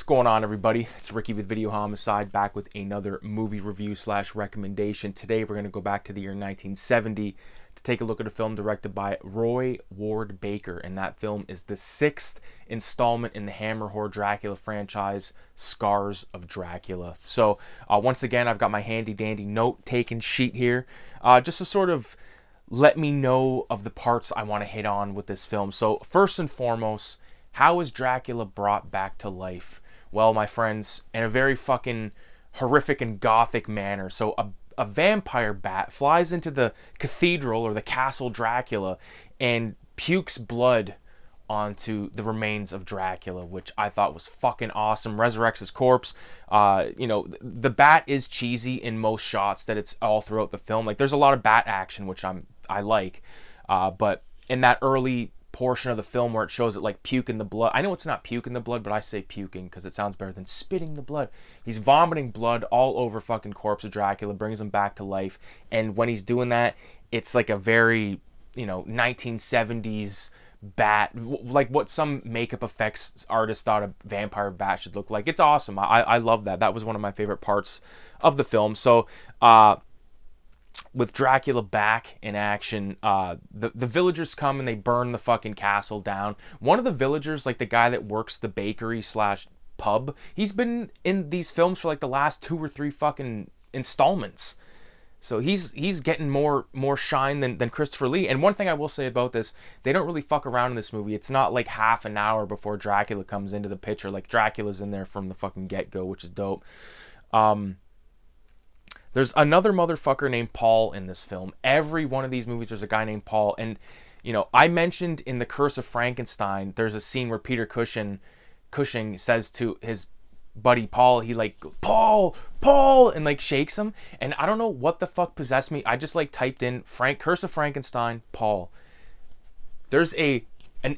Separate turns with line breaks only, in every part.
going on, everybody? It's Ricky with Video Homicide, back with another movie review / recommendation. Today we're going to go back to the year 1970 to take a look at a film directed by Roy Ward Baker, and that film is the 6th installment in the Hammer Horror Dracula franchise, Scars of Dracula. So once again, I've got my handy dandy note-taking sheet here, just to sort of let me know of the parts I want to hit on with this film. So first and foremost, how is Dracula brought back to life? Well, my friends, in a very fucking horrific and gothic manner. So a vampire bat flies into the cathedral or the castle Dracula and pukes blood onto the remains of Dracula, which I thought was fucking awesome. Resurrects his corpse. The bat is cheesy in most shots that it's all throughout the film. Like, there's a lot of bat action, which I like, but in that early portion of the film where it shows it like puking the blood. I know it's not puking the blood, but I say puking because it sounds better than spitting the blood. He's vomiting blood all over fucking corpse of Dracula, brings him back to life. And when he's doing that, it's like a very, 1970s bat, like what some makeup effects artist thought a vampire bat should look like. It's awesome. I love that. That was one of my favorite parts of the film. So, with Dracula back in action, the villagers come and they burn the fucking castle down. One of the villagers, like the guy that works the bakery / pub, he's been in these films for like the last 2 or 3 fucking installments. So he's getting more shine than Christopher Lee. And one thing I will say about this, they don't really fuck around in this movie. It's not like half an hour before Dracula comes into the picture. Like, Dracula's in there from the fucking get-go, which is dope. There's another motherfucker named Paul in this film. Every one of these movies, there's a guy named Paul. And, I mentioned in The Curse of Frankenstein, there's a scene where Peter Cushing says to his buddy Paul, he like, Paul, and like shakes him. And I don't know what the fuck possessed me. I just like typed in Curse of Frankenstein, Paul. There's an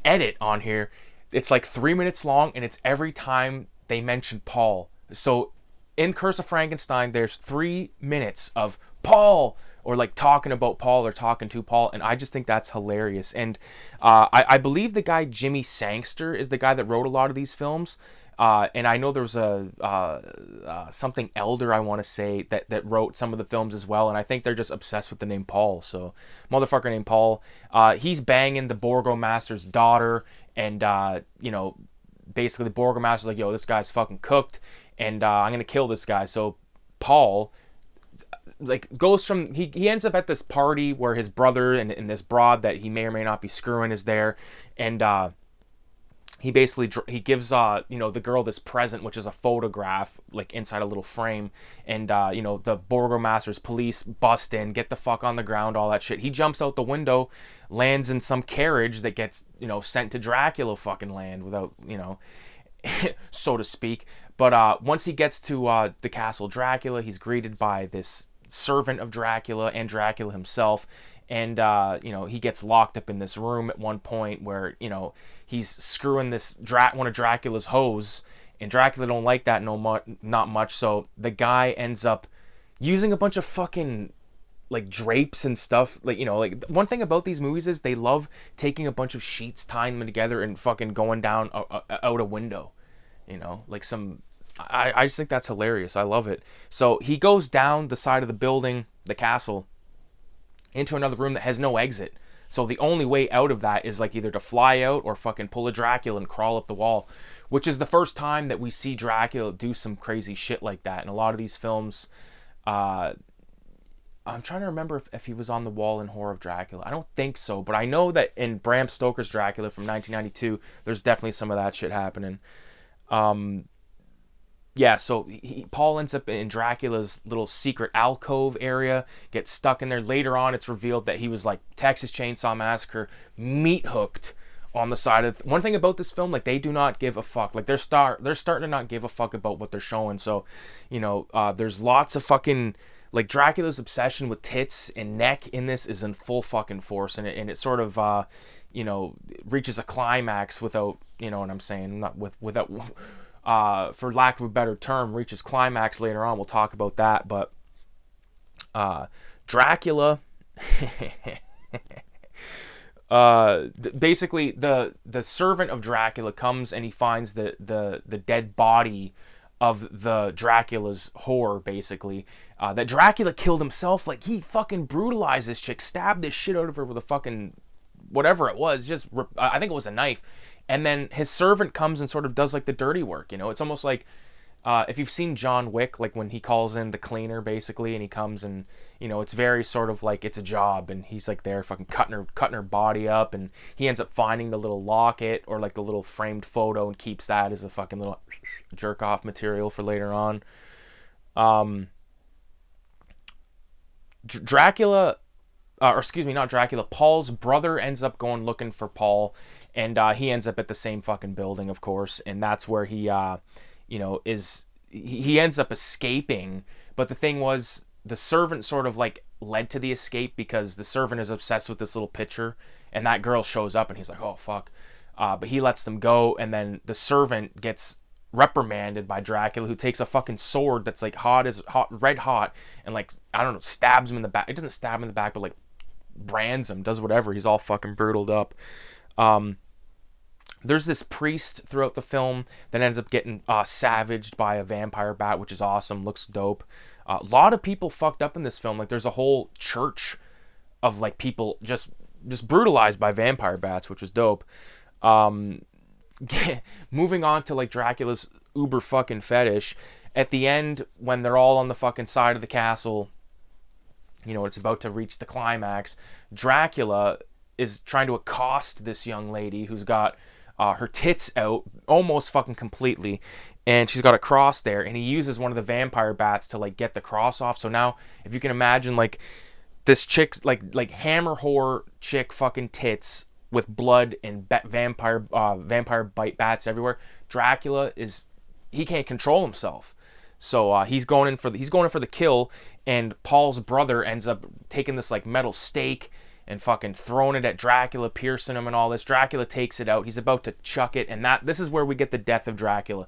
edit on here. It's like 3 minutes long, and it's every time they mention Paul. So in Curse of Frankenstein, there's 3 minutes of Paul, or like talking about Paul or talking to Paul, and I just think that's hilarious. And I believe the guy Jimmy Sangster is the guy that wrote a lot of these films. And I know there's something Elder, I want to say, that wrote some of the films as well, and I think they're just obsessed with the name Paul. So, motherfucker named Paul, he's banging the Burgomaster's daughter, and basically the Burgomaster's like, yo, this guy's fucking cooked, and I'm gonna kill this guy. So Paul like goes from he ends up at this party where his brother and this broad that he may or may not be screwing is there, and he basically gives the girl this present, which is a photograph like inside a little frame, and the Burgomaster's police bust in, get the fuck on the ground, all that shit. He jumps out the window, lands in some carriage that gets sent to Dracula fucking land without so to speak. But once he gets to the castle Dracula, he's greeted by this servant of Dracula and Dracula himself. And, he gets locked up in this room at one point where, he's screwing this one of Dracula's hoes. And Dracula don't like that not much. So the guy ends up using a bunch of fucking, like, drapes and stuff. Like, one thing about these movies is they love taking a bunch of sheets, tying them together, and fucking going down out a window. Like some... I just think that's hilarious. I love it. So he goes down the side of the building, the castle, into another room that has no exit. So the only way out of that is like either to fly out or fucking pull a Dracula and crawl up the wall, which is the first time that we see Dracula do some crazy shit like that. In a lot of these films, I'm trying to remember if he was on the wall in Horror of Dracula. I don't think so, but I know that in Bram Stoker's Dracula from 1992, there's definitely some of that shit happening. Yeah, so Paul ends up in Dracula's little secret alcove area, gets stuck in there. Later on, it's revealed that he was like Texas Chainsaw Massacre meat hooked on the side of... One thing about this film, like, they do not give a fuck. Like, they're starting to not give a fuck about what they're showing. So, there's lots of fucking... Like, Dracula's obsession with tits and neck in this is in full fucking force, and it sort of, reaches a climax without, you know what I'm saying, not without... for lack of a better term, reaches climax later on. We'll talk about that. But Dracula Basically the servant of Dracula comes and he finds the dead body of the Dracula's whore, basically. That Dracula killed himself. Like, he fucking brutalized this chick, stabbed this shit out of her with a fucking whatever it was. I think it was a knife. And then his servant comes and sort of does like the dirty work. You know, it's almost like if you've seen John Wick, like when he calls in the cleaner, basically, and he comes and, you know, it's very sort of like it's a job, and he's like there fucking cutting her body up, and he ends up finding the little locket or like the little framed photo and keeps that as a fucking little jerk off material for later on. Dracula, or excuse me, not Dracula, Paul's brother ends up going looking for Paul, and he ends up at the same fucking building, of course, and that's where he you know, he ends up escaping. But the thing was, the servant sort of like led to the escape, because the servant is obsessed with this little picture, and that girl shows up and he's like, oh fuck. But he lets them go, and then the servant gets reprimanded by Dracula, who takes a fucking sword that's like red hot, and like, I don't know, stabs him in the back. It doesn't stab him in the back, but like brands him, does whatever. He's all fucking brutaled up. There's this priest throughout the film that ends up getting savaged by a vampire bat, which is awesome. Looks dope. A lot of people fucked up in this film. Like, there's a whole church of like people just brutalized by vampire bats, which was dope. Moving on to like Dracula's uber fucking fetish. At the end, when they're all on the fucking side of the castle, you know, it's about to reach the climax, Dracula is trying to accost this young lady who's got her tits out almost fucking completely, and she's got a cross there, and he uses one of the vampire bats to like get the cross off. So now, if you can imagine, like, this chick's like hammer whore chick fucking tits with blood and vampire bite bats everywhere. Dracula he can't control himself, so he's going in for the kill, and Paul's brother ends up taking this like metal stake and fucking throwing it at Dracula, piercing him and all this. Dracula takes it out. He's about to chuck it, and this is where we get the death of Dracula.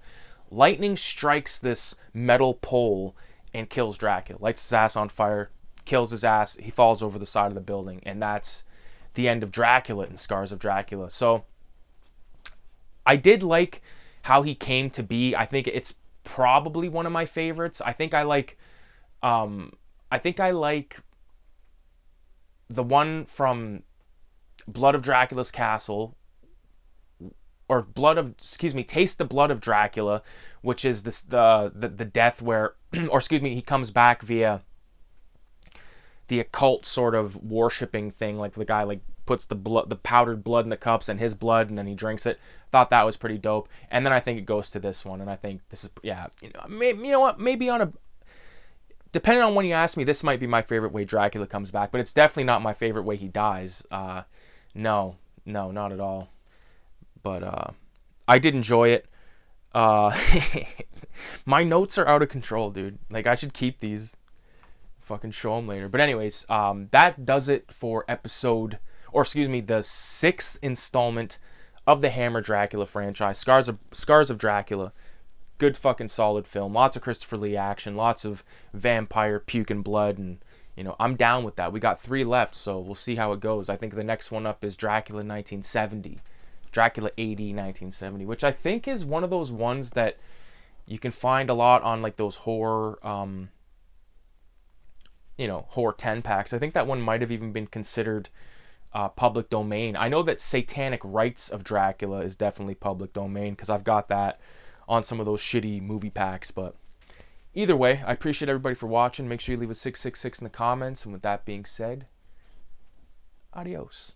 Lightning strikes this metal pole and kills Dracula. Lights his ass on fire, kills his ass. He falls over the side of the building, and that's the end of Dracula in Scars of Dracula. So I did like how he came to be. I think it's probably one of my favorites. I think I like the one from Blood of Dracula's Castle, or Taste the Blood of Dracula, which is the death where, or excuse me, he comes back via the occult sort of worshipping thing, like the guy like puts the powdered blood in the cups and his blood, and then he drinks it. Thought that was pretty dope. And then I think it goes to this one, and I think this is, yeah, you know what, maybe depending on when you ask me, this might be my favorite way Dracula comes back, but it's definitely not my favorite way he dies. No, not at all. But I did enjoy it. My notes are out of control, dude. Like, I should keep these. Fucking show them later. But anyways, that does it for the 6th installment of the Hammer Dracula franchise. Scars of Dracula. Good fucking solid film. Lots of Christopher Lee action. Lots of vampire puke and blood. And, you know, I'm down with that. We got 3 left, so we'll see how it goes. I think the next one up is Dracula 1970. Dracula AD 1970. Which I think is one of those ones that you can find a lot on, like, those horror, horror 10-packs. I think that one might have even been considered public domain. I know that Satanic Rites of Dracula is definitely public domain, because I've got that on some of those shitty movie packs. But either way, I appreciate everybody for watching. Make sure you leave a 666 in the comments. And with that being said, adios.